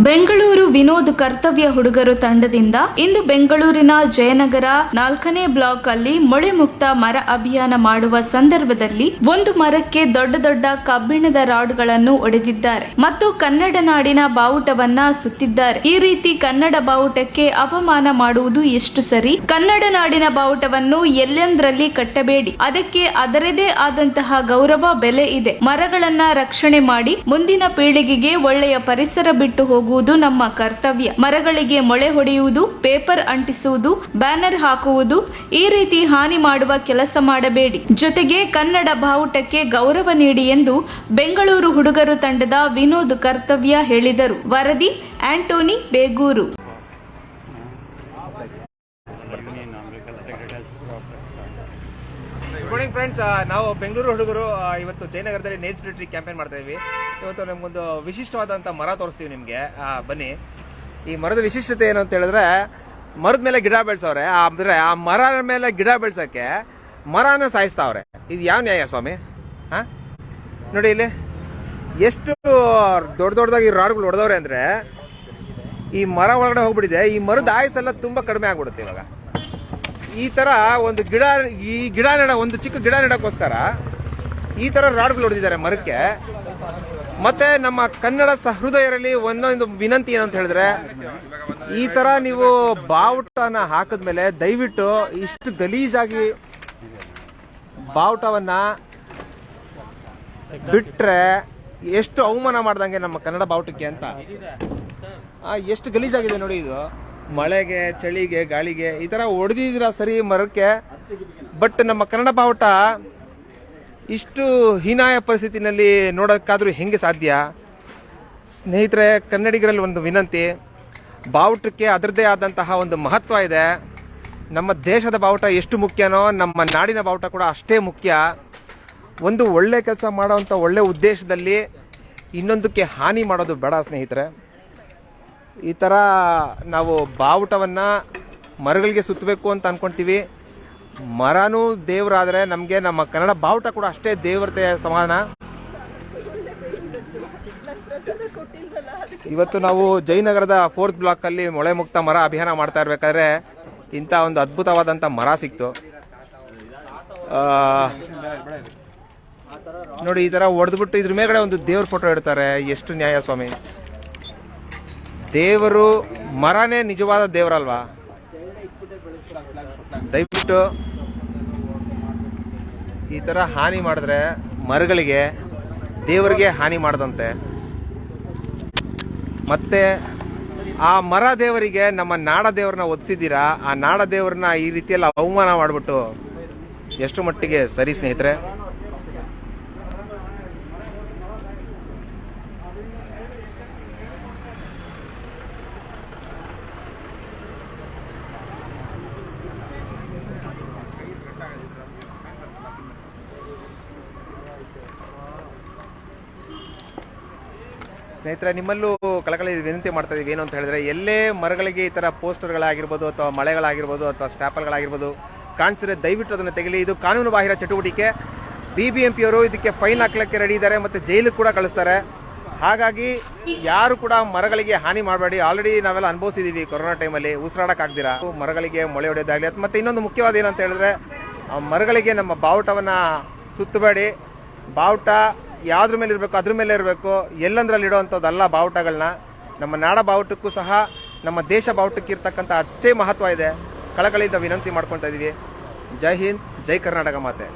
ಬೆಂಗಳೂರು ವಿನೋದ್ ಕರ್ತವ್ಯ ಹುಡುಗರು ತಂಡದಿಂದ ಇಂದು ಬೆಂಗಳೂರಿನ ಜಯನಗರ 4ನೇ ಬ್ಲಾಕ್ ಅಲ್ಲಿ ಮೊಳೆ ಮುಕ್ತ ಮರ ಅಭಿಯಾನ ಮಾಡುವ ಸಂದರ್ಭದಲ್ಲಿ ಒಂದು ಮರಕ್ಕೆ ದೊಡ್ಡ ದೊಡ್ಡ ಕಬ್ಬಿಣದ ರಾಡ್ಗಳನ್ನು ಒಡೆದಿದ್ದಾರೆ ಮತ್ತು ಕನ್ನಡ ನಾಡಿನ ಬಾವುಟವನ್ನ ಸುತ್ತಿದ್ದಾರೆ. ಈ ರೀತಿ ಕನ್ನಡ ಬಾವುಟಕ್ಕೆ ಅವಮಾನ ಮಾಡುವುದು ಎಷ್ಟು ಸರಿ? ಕನ್ನಡ ನಾಡಿನ ಬಾವುಟವನ್ನು ಎಲ್ಲೆಂದರಲ್ಲಿ ಕಟ್ಟಬೇಡಿ. ಅದಕ್ಕೆ ಅದರದೇ ಆದಂತಹ ಗೌರವ ಬೆಲೆ ಇದೆ. ಮರಗಳನ್ನ ರಕ್ಷಣೆ ಮಾಡಿ ಮುಂದಿನ ಪೀಳಿಗೆಗೆ ಒಳ್ಳೆಯ ಪರಿಸರ ಬಿಟ್ಟು ಹೋಗುವುದು ನಮ್ಮ ಕರ್ತವ್ಯ. ಮರಗಳಿಗೆ ಮೊಳೆ ಹೊಡೆಯುವುದು, ಪೇಪರ್ ಅಂಟಿಸುವುದು, ಬ್ಯಾನರ್ ಹಾಕುವುದು, ಈ ರೀತಿ ಹಾನಿ ಮಾಡುವ ಕೆಲಸ ಮಾಡಬೇಡಿ. ಜೊತೆಗೆ ಕನ್ನಡ ಬಾವುಟಕ್ಕೆ ಗೌರವ ನೀಡಿ ಎಂದು ಬೆಂಗಳೂರು ಹುಡುಗರು ತಂಡದ ವಿನೋದ್ ಕರ್ತವ್ಯ ಹೇಳಿದರು. ವರದಿ Antony Begur. Good morning friends, ನಾವು ಬೆಂಗಳೂರು ಹುಡುಗರು ಇವತ್ತು ಜಯನಗರದಲ್ಲಿ ನೇಚರ್ ಸ್ಪಿರಿಟ್ ಕ್ಯಾಂಪೇನ್ ಮಾಡ್ತಾ ಇದ್ವಿ. ಇವತ್ತು ನಮಗೊಂದು ವಿಶಿಷ್ಟವಾದಂಥ ಮರ ತೋರಿಸ್ತೀವಿ ನಿಮಗೆ. ಬನ್ನಿ. ಈ ಮರದ ವಿಶಿಷ್ಟತೆ ಏನು ಅಂತ ಹೇಳಿದ್ರೆ, ಮರದ ಮೇಲೆ ಗಿಡ ಬೆಳೆಸವ್ರೆ. ಅಂದ್ರೆ ಆ ಮರ ಮೇಲೆ ಗಿಡ ಬೆಳೆಸೋಕ್ಕೆ ಮರನ ಸಾಯಿಸ್ತಾವ್ರೆ. ಇದು ಯಾವ ನ್ಯಾಯ ಸ್ವಾಮಿ? ನೋಡಿ ಇಲ್ಲಿ ಎಷ್ಟು ದೊಡ್ಡ ದೊಡ್ಡದಾಗಿ ರಾಡ್ಗಳು ಹೊಡೆದವ್ರೆ ಅಂದ್ರೆ ಈ ಮರ ಒಳಗಡೆ ಹೋಗ್ಬಿಟ್ಟಿದೆ. ಈ ಮರದ ಆಯುಸ್ಸೆಲ್ಲ ತುಂಬಾ ಕಡಿಮೆ ಆಗ್ಬಿಡುತ್ತೆ. ಇವಾಗ ಈ ತರ ಒಂದು ಗಿಡ ಒಂದು ಚಿಕ್ಕ ಗಿಡ ನೆಡಕ್ಕೋಸ್ಕರ ಈ ತರ ರಾಡ್ಗಳು ಹೊಡೆದಿದ್ದಾರೆ ಮರಕ್ಕೆ. ಮತ್ತೆ ನಮ್ಮ ಕನ್ನಡ ಸಹೃದಯರಲ್ಲಿ ಒಂದೊಂದು ವಿನಂತಿ ಏನಂತ ಹೇಳಿದ್ರೆ, ಈ ತರ ನೀವು ಬಾವುಟನ ಹಾಕಿದ್ಮೇಲೆ ದಯವಿಟ್ಟು ಇಷ್ಟು ಗಲೀಜಾಗಿ ಬಾವುಟವನ್ನ ಬಿಟ್ರೆ ಎಷ್ಟು ಅವಮಾನ ಮಾಡ್ದಂಗೆ ನಮ್ಮ ಕನ್ನಡ ಬಾವುಟಕ್ಕೆ ಅಂತ. ಎಷ್ಟು ಗಲೀಜಾಗಿದೆ ನೋಡಿ. ಇದು ಮಳೆಗೆ, ಚಳಿಗೆ, ಗಾಳಿಗೆ ಈ ತರ ಹೊಡೆದಿದ್ರ ಸರಿ ಮರಕ್ಕೆ. ಬಟ್ ನಮ್ಮ ಕನ್ನಡ ಬಾವುಟ ಇಷ್ಟು ಹೀನಾಯ ಪರಿಸ್ಥಿತಿನಲ್ಲಿ ನೋಡೋಕ್ಕಾದ್ರೂ ಹೆಂಗೆ ಸಾಧ್ಯ? ಸ್ನೇಹಿತರೆ, ಕನ್ನಡಿಗರಲ್ಲಿ ಒಂದು ವಿನಂತಿ, ಬಾವುಟಕ್ಕೆ ಅದರದ್ದೇ ಆದಂತಹ ಒಂದು ಮಹತ್ವ ಇದೆ. ನಮ್ಮ ದೇಶದ ಬಾವುಟ ಎಷ್ಟು ಮುಖ್ಯನೋ ನಮ್ಮ ನಾಡಿನ ಬಾವುಟ ಕೂಡ ಅಷ್ಟೇ ಮುಖ್ಯ. ಒಂದು ಒಳ್ಳೆ ಕೆಲಸ ಮಾಡೋವಂಥ ಒಳ್ಳೆ ಉದ್ದೇಶದಲ್ಲಿ ಇನ್ನೊಂದಕ್ಕೆ ಹಾನಿ ಮಾಡೋದು ಬೇಡ ಸ್ನೇಹಿತರೆ. ಈ ಥರ ನಾವು ಬಾವುಟವನ್ನ ಮರಗಳಿಗೆ ಸುತ್ತಬೇಕು ಅಂತ ಅನ್ಕೊಂತೀವಿ. ಮರನೂ ದೇವರಾದರೆ ನಮಗೆ ನಮ್ಮ ಕನ್ನಡ ಬಾವುಟ ಕೂಡ ಅಷ್ಟೇ ದೇವರತೆ ಸಮಾನ. ಇವತ್ತು ನಾವು ಜಯನಗರದ 4th ಬ್ಲಾಕ್ ಅಲ್ಲಿ ಮೊಳೆ ಮುಕ್ತ ಮರ ಅಭಿಯಾನ ಮಾಡ್ತಾ ಇರ್ಬೇಕಾದ್ರೆ ಇಂಥ ಒಂದು ಅದ್ಭುತವಾದಂಥ ಮರ ಸಿಕ್ತು. ನೋಡಿ, ಈ ತರ ಹೊಡೆದ್ಬಿಟ್ಟು ಇದ್ರ ಮೇಲ್ಗಡೆ ಒಂದು ದೇವ್ರ ಫೋಟೋ ಇಡ್ತಾರೆ. ಎಷ್ಟು ನ್ಯಾಯ ಸ್ವಾಮಿ? ದೇವರು ಮರನೇ ನಿಜವಾದ ದೇವರಲ್ವಾ? ದಯವಿಟ್ಟು ಈ ತರ ಹಾನಿ ಮಾಡಿದ್ರೆ ಮರಗಳಿಗೆ, ದೇವರಿಗೆ ಹಾನಿ ಮಾಡದಂತೆ. ಮತ್ತೆ ಆ ಮರ ದೇವರಿಗೆ ನಮ್ಮ ನಾಡ ದೇವ್ರನ್ನ ಒದಿಸಿದ್ದೀರಾ, ಆ ನಾಡ ದೇವ್ರನ್ನ ಈ ರೀತಿಯೆಲ್ಲ ಅವಮಾನ ಮಾಡಿಬಿಟ್ಟು ಎಷ್ಟು ಮಟ್ಟಿಗೆ ಸರಿ ಸ್ನೇಹಿತರೆ? ಸ್ನೇಹಿತರೆ, ನಿಮ್ಮಲ್ಲೂ ಕಳಕಳಿ ವಿನಂತಿ ಮಾಡ್ತಾ ಇದೀವಿ. ಏನು ಅಂತ ಹೇಳಿದ್ರೆ, ಎಲ್ಲೇ ಮರಗಳಿಗೆ ಈ ತರ ಪೋಸ್ಟರ್ಗಳಾಗಿರ್ಬೋದು ಅಥವಾ ಮಳೆಗಳಾಗಿರ್ಬೋದು ಅಥವಾ ಸ್ಟ್ಯಾಪಲ್ಗಳಾಗಿರ್ಬೋದು ಕಾಣಿಸಿದ್ರೆ ದಯವಿಟ್ಟು ಅದನ್ನು ತೆಗಲಿ. ಇದು ಕಾನೂನು ಬಾಹಿರ ಚಟುವಟಿಕೆ. BBMP ಅವರು ಇದಕ್ಕೆ ಫೈನ್ ಹಾಕ್ಲಿಕ್ಕೆ ರೆಡಿ ಇದ್ದಾರೆ, ಮತ್ತೆ ಜೈಲಿಗೆ ಕೂಡ ಕಳಿಸ್ತಾರೆ. ಹಾಗಾಗಿ ಯಾರು ಕೂಡ ಮರಗಳಿಗೆ ಹಾನಿ ಮಾಡಬೇಡಿ. ಆಲ್ರೆಡಿ ನಾವೆಲ್ಲ ಅನುಭವಿಸಿದೀವಿ ಕೊರೋನಾ ಟೈಮಲ್ಲಿ. ಉಸಿರಾಡಕ್ಕಾಗ್ದಿರಾ ಮರಗಳಿಗೆ ಮೊಳೆ ಹೊಡೆಯೋದಾಗಲಿ. ಮತ್ತೆ ಇನ್ನೊಂದು ಮುಖ್ಯವಾದ ಏನಂತ ಹೇಳಿದ್ರೆ, ಮರಗಳಿಗೆ ನಮ್ಮ ಬಾವುಟವನ್ನ ಸುತ್ತಬೇಡಿ. ಬಾವುಟ ಯಾವ್ದ್ರ ಮೇಲೆ ಇರಬೇಕು ಅದ್ರ ಮೇಲೆ ಇರಬೇಕು. ಎಲ್ಲಂದ್ರಲ್ಲಿ ಇಡುವಂಥದ್ದಲ್ಲ ಬಾವುಟಗಳನ್ನ. ನಮ್ಮ ನಾಡ ಬಾವುಟಕ್ಕೂ ಸಹ ನಮ್ಮ ದೇಶ ಬಾವುಟಕ್ಕೆ ಇರ್ತಕ್ಕಂಥ ಅಷ್ಟೇ ಮಹತ್ವ ಇದೆ. ಕಳಕಳಿಯಿಂದ ವಿನಂತಿ ಮಾಡ್ಕೊಳ್ತಾ ಇದೀವಿ. ಜೈ ಹಿಂದ್, ಜೈ ಕರ್ನಾಟಕ ಮಾತೆ.